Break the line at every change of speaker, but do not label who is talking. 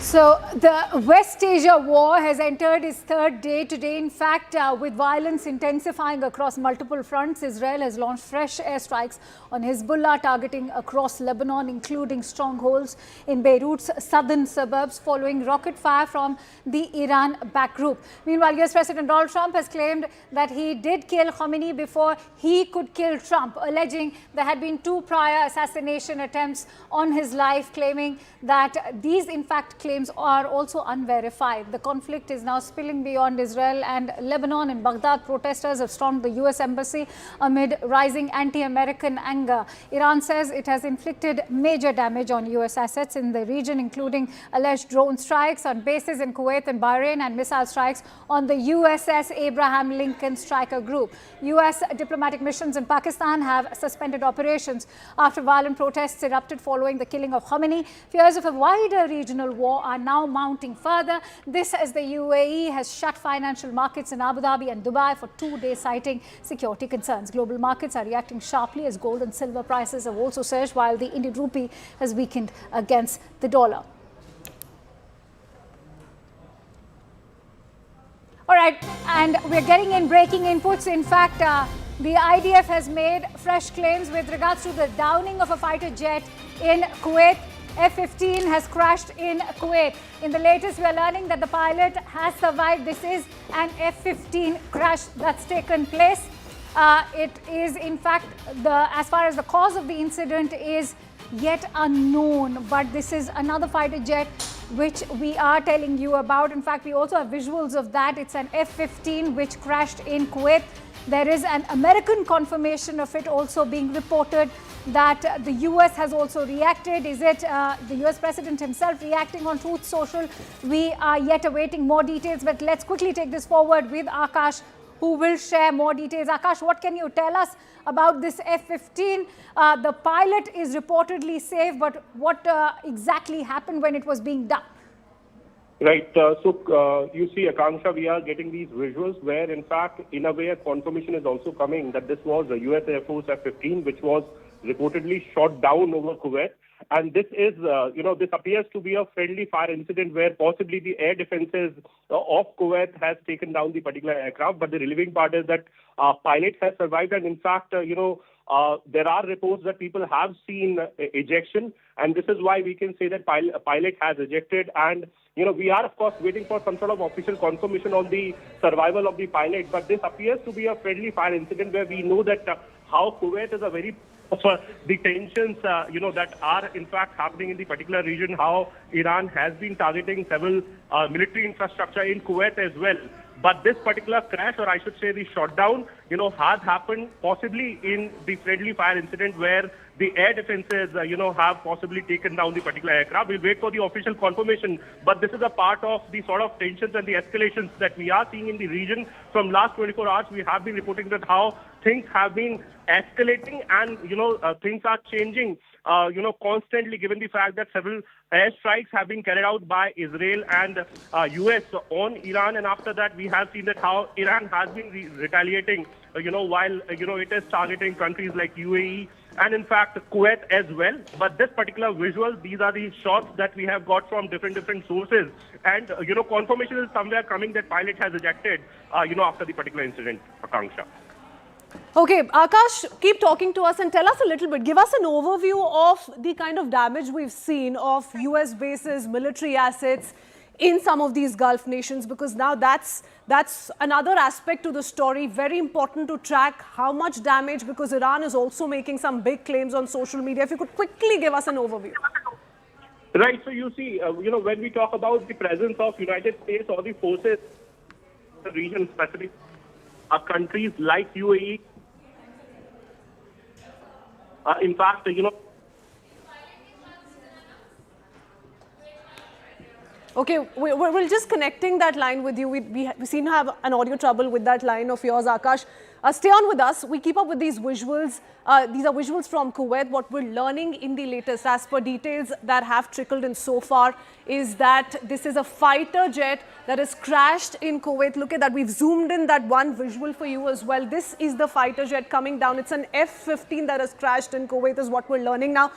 So the West Asia war has entered its third day today. In fact, with violence intensifying across multiple fronts, Israel has launched fresh airstrikes on Hezbollah, targeting across Lebanon, including strongholds in Beirut's southern suburbs, following rocket fire from the Iran-backed group. Meanwhile, US President Donald Trump has claimed that he did kill Khamenei before he could kill Trump, alleging there had been 2 prior assassination attempts on his life, claiming that these, in fact, claims are also unverified. The conflict is now spilling beyond Israel and Lebanon. In Baghdad, protesters have stormed the US embassy amid rising anti-American anger. Iran says it has inflicted major damage on US assets in the region, including alleged drone strikes on bases in Kuwait and Bahrain and missile strikes on the USS Abraham Lincoln Striker Group. US diplomatic missions in Pakistan have suspended operations after violent protests erupted following the killing of Khamenei. Fears of a wider regional war are now mounting further. This as the UAE has shut financial markets in Abu Dhabi and Dubai for 2 days, citing security concerns. Global markets are reacting sharply as gold and silver prices have also surged, while the Indian rupee has weakened against the dollar. All right, and we're getting in breaking inputs. In fact, the IDF has made fresh claims with regards to the downing of a fighter jet in Kuwait. F-15 has crashed in Kuwait. In the latest, we are learning that the pilot has survived. This is an F-15 crash that's taken place. It is, in fact, as far as the cause of the incident is yet unknown. But this is another fighter jet which we are telling you about. In fact, we also have visuals of that. It's an F-15 which crashed in Kuwait. There is an American confirmation of it also being reported, that the US has also reacted. Is it the US President himself reacting on Truth Social? We are yet awaiting more details, but let's quickly take this forward with Akash, who will share more details. Akash, what can you tell us about this F-15? The pilot is reportedly safe, but what exactly happened when it was being done?
Right. You see, Akanksha, we are getting these visuals where, in fact, in a way, a confirmation is also coming that this was a US Air Force F-15, which was reportedly shot down over Kuwait. And this is, this appears to be a friendly fire incident where possibly the air defenses of Kuwait has taken down the particular aircraft. But the relieving part is that pilot has survived. And in fact, there are reports that people have seen ejection. And this is why we can say that pilot has ejected. And, we are, of course, waiting for some sort of official confirmation on the survival of the pilot. But this appears to be a friendly fire incident where we know that how Kuwait is a very the tensions, that are in fact happening in the particular region, how Iran has been targeting several military infrastructure in Kuwait as well. But this particular crash, or I should say the shutdown, has happened possibly in the friendly fire incident where the air defenses, have possibly taken down the particular aircraft. We'll wait for the official confirmation. But this is a part of the sort of tensions and the escalations that we are seeing in the region. From last 24 hours, we have been reporting that how things have been escalating and, things are changing, constantly, given the fact that several airstrikes have been carried out by Israel and US on Iran. And after that, we have seen that how Iran has been retaliating, while, it is targeting countries like UAE and in fact Kuwait as well. But this particular visual, these are the shots that we have got from different sources. And, confirmation is somewhere coming that pilot has ejected, after the particular incident, Akanksha.
Okay, Akash, keep talking to us and tell us a little bit. Give us an overview of the kind of damage we've seen of US bases, military assets in some of these Gulf nations, because now that's another aspect to the story. Very important to track how much damage, because Iran is also making some big claims on social media. If you could quickly give us an overview.
Right. So you see, when we talk about the presence of United States or the forces in the region, specifically countries like UAE, in fact,
Okay, we're just connecting that line with you. We seem to have an audio trouble with that line of yours, Akash. Stay on with us. We keep up with these visuals. These are visuals from Kuwait. What we're learning in the latest, as per details that have trickled in so far, is that this is a fighter jet that has crashed in Kuwait. Look at that. We've zoomed in that one visual for you as well. This is the fighter jet coming down. It's an F-15 that has crashed in Kuwait, is what we're learning now.